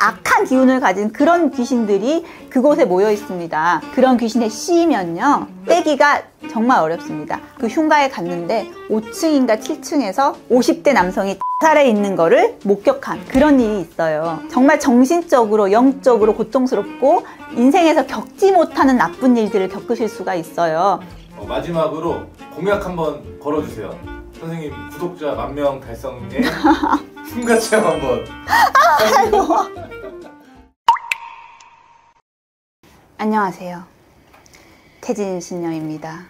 악한 기운을 가진 그런 귀신들이 그곳에 모여 있습니다. 그런 귀신에 씌이면요, 떼기가 정말 어렵습니다. 그 흉가에 갔는데 5층인가 7층에서 50대 남성이 살해 있는 거를 목격한 그런 일이 있어요. 정말 정신적으로 영적으로 고통스럽고 인생에서 겪지 못하는 나쁜 일들을 겪으실 수가 있어요. 마지막으로 공약 한번 걸어주세요. 선생님 구독자 10,000명 달성에 흉가 체험 한번. 안녕하세요. 태진 신녀입니다.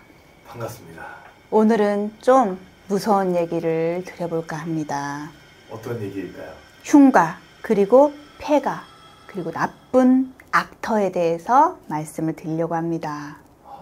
반갑습니다. 오늘은 좀 무서운 얘기를 드려볼까 합니다. 어떤 얘기일까요? 흉가, 그리고 폐가, 그리고 나쁜 악터에 대해서 말씀을 드리려고 합니다.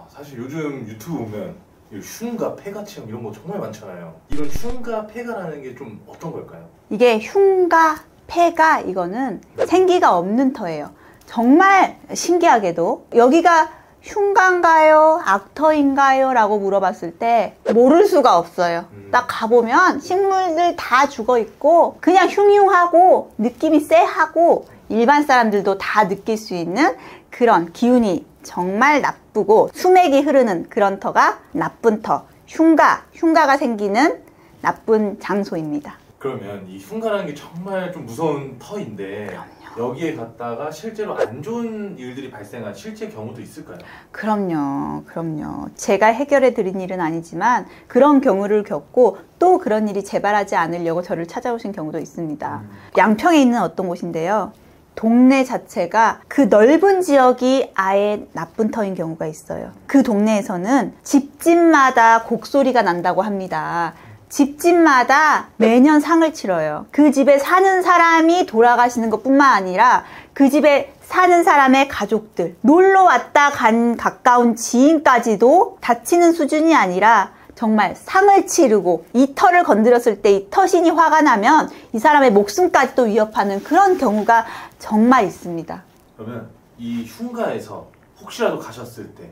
사실 요즘 유튜브 보면 흉가, 폐가 체험 이런 거 정말 많잖아요. 이런 흉가, 폐가라는 게 좀 어떤 걸까요? 이게 흉가, 폐가 이거는 생기가 없는 터예요. 정말 신기하게도 여기가 흉가인가요? 악터인가요? 라고 물어봤을 때 모를 수가 없어요. 딱 가보면 식물들 다 죽어있고 그냥 흉흉하고 느낌이 쎄하고 일반 사람들도 다 느낄 수 있는 그런 기운이 정말 나쁘고 수맥이 흐르는 그런 터가 나쁜 터, 흉가가 생기는 나쁜 장소입니다. 그러면 이 흉가라는 게 정말 좀 무서운 터인데 그럼요. 여기에 갔다가 실제로 안 좋은 일들이 발생한 실제 경우도 있을까요? 그럼요. 제가 해결해 드린 일은 아니지만 그런 경우를 겪고 또 그런 일이 재발하지 않으려고 저를 찾아오신 경우도 있습니다. 양평에 있는 어떤 곳인데요, 동네 자체가 그 넓은 지역이 아예 나쁜 터인 경우가 있어요. 그 동네에서는 집집마다 곡소리가 난다고 합니다. 집집마다 매년 상을 치러요. 그 집에 사는 사람이 돌아가시는 것뿐만 아니라 그 집에 사는 사람의 가족들, 놀러 왔다 간 가까운 지인까지도 다치는 수준이 아니라 정말 상을 치르고 이 터를 건드렸을 때 이 터신이 화가 나면 이 사람의 목숨까지도 위협하는 그런 경우가 정말 있습니다. 그러면 이 흉가에서 혹시라도 가셨을 때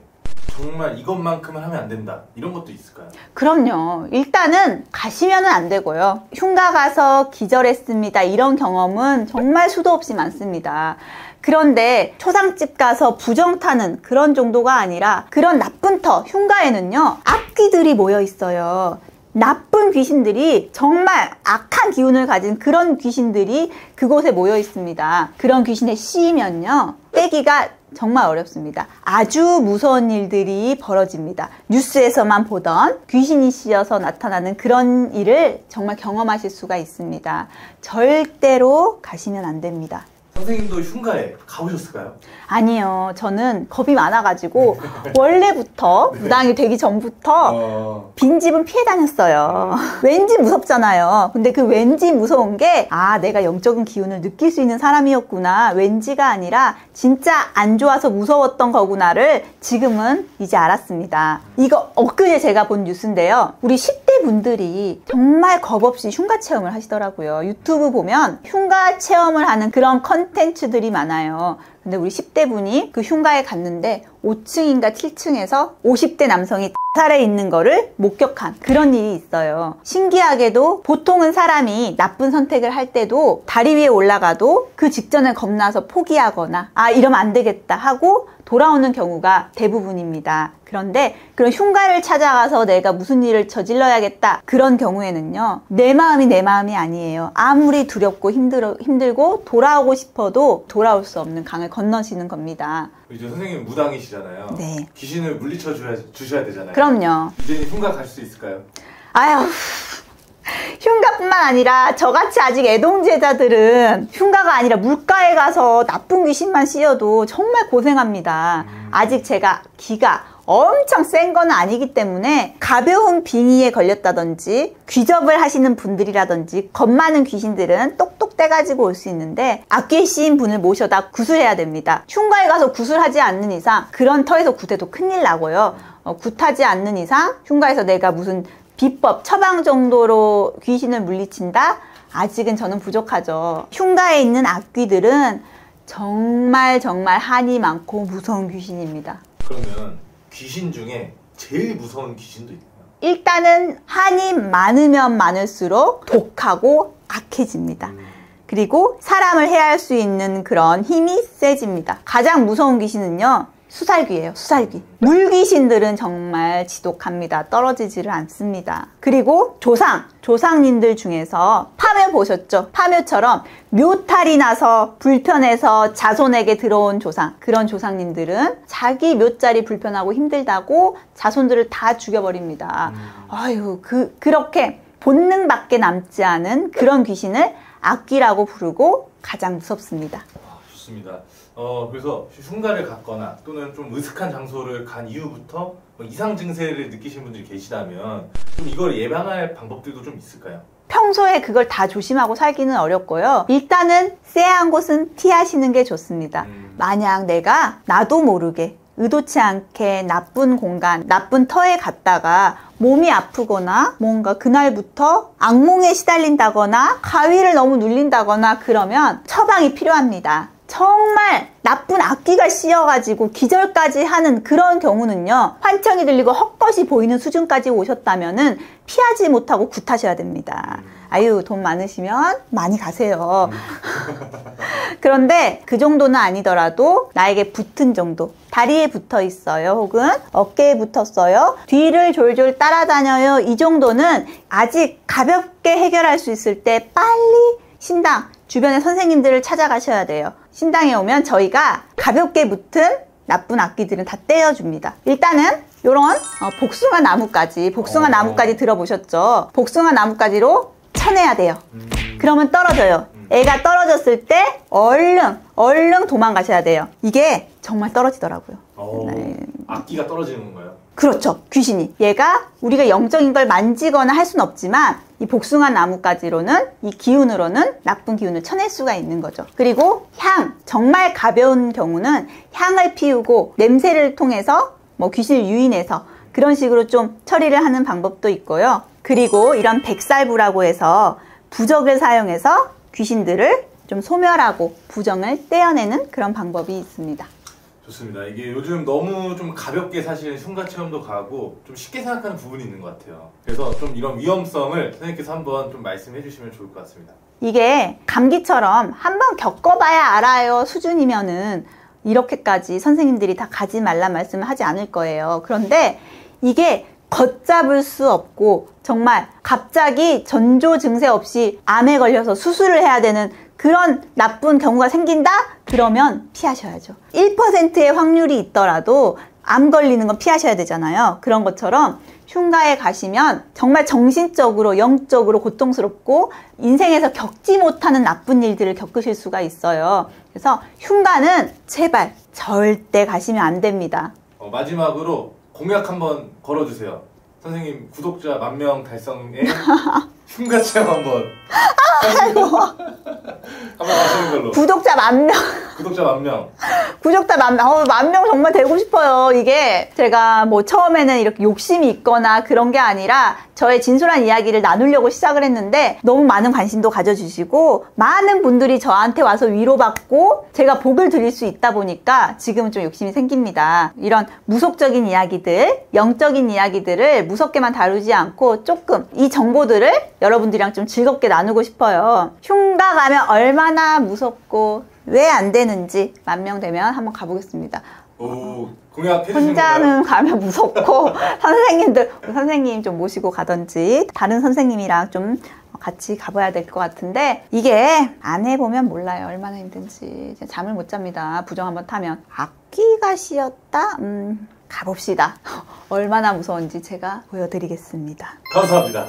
정말 이것만큼은 하면 안 된다 이런 것도 있을까요? 그럼요. 일단은 가시면은 안 되고요. 흉가 가서 기절했습니다 이런 경험은 정말 수도 없이 많습니다. 그런데 초상집 가서 부정 타는 그런 정도가 아니라 그런 나쁜 터, 흉가에는요 악귀들이 모여 있어요. 나쁜 귀신들이, 정말 악한 기운을 가진 그런 귀신들이 그곳에 모여 있습니다. 그런 귀신에 씌이면요 떼기가 정말 어렵습니다. 아주 무서운 일들이 벌어집니다. 뉴스에서만 보던 귀신이 씌어서 나타나는 그런 일을 정말 경험하실 수가 있습니다. 절대로 가시면 안 됩니다. 선생님도 흉가에 가보셨을까요? 아니요. 저는 겁이 많아가지고 원래부터 무당이 되기 전부터 빈집은 피해 다녔어요. 왠지 무섭잖아요. 근데 그 왠지 무서운 게 내가 영적인 기운을 느낄 수 있는 사람이었구나. 왠지가 아니라 진짜 안 좋아서 무서웠던 거구나를 지금은 이제 알았습니다. 이거 엊그제 제가 본 뉴스인데요. 우리 10대 분들이 정말 겁없이 흉가 체험을 하시더라고요. 유튜브 보면 흉가 체험을 하는 그런 컨텐츠들이 많아요. 근데 우리 10대 분이 그 흉가에 갔는데 5층인가 7층에서 50대 남성이 살해 있는 거를 목격한 그런 일이 있어요. 신기하게도 보통은 사람이 나쁜 선택을 할 때도 다리 위에 올라가도 그 직전에 겁나서 포기하거나 이러면 안 되겠다 하고 돌아오는 경우가 대부분입니다. 그런데 그런 흉가를 찾아가서 내가 무슨 일을 저질러야겠다 그런 경우에는요 내 마음이 아니에요. 아무리 두렵고 힘들고 돌아오고 싶어도 돌아올 수 없는 강을 건너시는 겁니다. 이제 선생님 무당이시잖아요. 네. 귀신을 물리쳐 주셔야 되잖아요. 그럼요. 이제 흉가 갈 수 있을까요? 아휴, 흉가뿐만 아니라 저같이 아직 애동제자들은 흉가가 아니라 물가에 가서 나쁜 귀신만 씌어도 정말 고생합니다. 아직 제가 기가 엄청 센 건 아니기 때문에 가벼운 빙의에 걸렸다든지 귀접을 하시는 분들이라든지 겁 많은 귀신들은 똑똑 떼가지고 올 수 있는데 악귀에 씌인 분을 모셔다 구술해야 됩니다. 흉가에 가서 구술하지 않는 이상 그런 터에서 구대도 큰일 나고요. 굿하지 않는 이상 흉가에서 내가 무슨 비법, 처방 정도로 귀신을 물리친다? 아직은 저는 부족하죠. 흉가에 있는 악귀들은 정말 한이 많고 무서운 귀신입니다. 그러면 귀신 중에 제일 무서운 귀신도 있나요? 일단은 한이 많으면 많을수록 독하고 악해집니다. 그리고 사람을 해할 수 있는 그런 힘이 세집니다. 가장 무서운 귀신은요, 수살귀예요. 수살귀. 물귀신들은 정말 지독합니다. 떨어지지를 않습니다. 그리고 조상님들 중에서 파묘 보셨죠? 파묘처럼 묘탈이 나서 불편해서 자손에게 들어온 조상, 그런 조상님들은 자기 묘자리 불편하고 힘들다고 자손들을 다 죽여버립니다. 아유, 그렇게 본능밖에 남지 않은 그런 귀신을 악귀라고 부르고 가장 무섭습니다. 좋습니다. 그래서 흉가를 갔거나 또는 좀 으슥한 장소를 간 이후부터 이상 증세를 느끼시는 분들이 계시다면 좀 이걸 예방할 방법들도 좀 있을까요? 평소에 그걸 다 조심하고 살기는 어렵고요. 일단은 쎄한 곳은 피하시는 게 좋습니다. 만약 내가 나도 모르게 의도치 않게 나쁜 공간, 나쁜 터에 갔다가 몸이 아프거나 뭔가 그날부터 악몽에 시달린다거나 가위를 너무 눌린다거나 그러면 처방이 필요합니다. 정말 나쁜 악귀가 씌어가지고 기절까지 하는 그런 경우는요, 환청이 들리고 헛것이 보이는 수준까지 오셨다면은 피하지 못하고 굿하셔야 됩니다. 아유, 돈 많으시면 많이 가세요. 그런데 그 정도는 아니더라도 나에게 붙은 정도, 다리에 붙어 있어요, 혹은 어깨에 붙었어요, 뒤를 졸졸 따라다녀요, 이 정도는 아직 가볍게 해결할 수 있을 때 빨리 신당, 주변의 선생님들을 찾아가셔야 돼요. 신당에 오면 저희가 가볍게 붙은 나쁜 악귀들은 다 떼어줍니다. 일단은 요런 복숭아 나무까지 들어보셨죠? 복숭아 나무까지로 쳐내야 돼요. 그러면 떨어져요. 애가 떨어졌을 때 얼른 도망가셔야 돼요. 이게 정말 떨어지더라고요. 네. 악기가 떨어지는 건가요? 그렇죠. 귀신이. 얘가 우리가 영적인 걸 만지거나 할 수는 없지만 이 복숭아 나무까지로는, 이 기운으로는 나쁜 기운을 쳐낼 수가 있는 거죠. 그리고 정말 가벼운 경우는 향을 피우고 냄새를 통해서 귀신을 유인해서 그런 식으로 좀 처리를 하는 방법도 있고요. 그리고 이런 백살부라고 해서 부적을 사용해서 귀신들을 좀 소멸하고 부정을 떼어내는 그런 방법이 있습니다. 좋습니다. 이게 요즘 너무 좀 가볍게 사실 흉가 체험도 가고 좀 쉽게 생각하는 부분이 있는 것 같아요. 그래서 좀 이런 위험성을 선생님께서 한번 좀 말씀해 주시면 좋을 것 같습니다. 이게 감기처럼 한번 겪어봐야 알아요 수준이면은 이렇게까지 선생님들이 다 가지 말라 말씀을 하지 않을 거예요. 그런데 이게 걷잡을 수 없고 정말 갑자기 전조 증세 없이 암에 걸려서 수술을 해야 되는 그런 나쁜 경우가 생긴다? 그러면 피하셔야죠. 1%의 확률이 있더라도 암 걸리는 건 피하셔야 되잖아요. 그런 것처럼 흉가에 가시면 정말 정신적으로, 영적으로 고통스럽고 인생에서 겪지 못하는 나쁜 일들을 겪으실 수가 있어요. 그래서 흉가는 제발 절대 가시면 안 됩니다. 마지막으로 공약 한번 걸어주세요. 선생님 구독자 10,000명 달성에 흉가 체험 한번 하시는 걸로. 구독자 10,000명. 구독자 10,000명. 구독자 10,000명. 10,000명 정말 되고 싶어요. 이게 제가 처음에는 이렇게 욕심이 있거나 그런 게 아니라 저의 진솔한 이야기를 나누려고 시작을 했는데 너무 많은 관심도 가져주시고 많은 분들이 저한테 와서 위로받고 제가 복을 드릴 수 있다 보니까 지금은 좀 욕심이 생깁니다. 이런 무속적인 이야기들, 영적인 이야기들을 무섭게만 다루지 않고 조금 이 정보들을 여러분들이랑 좀 즐겁게 나누고 싶어요. 흉가 가면 얼마나 무섭고 왜 안 되는지 10,000명 되면 한번 가보겠습니다. 오, 공약 해주시는 혼자는 가면 무섭고 선생님 좀 모시고 가든지 다른 선생님이랑 좀 같이 가봐야 될 것 같은데 이게 안 해보면 몰라요. 얼마나 힘든지. 잠을 못 잡니다. 부정 한번 타면. 악귀가 씌었다? 가봅시다. 얼마나 무서운지 제가 보여드리겠습니다. 감사합니다.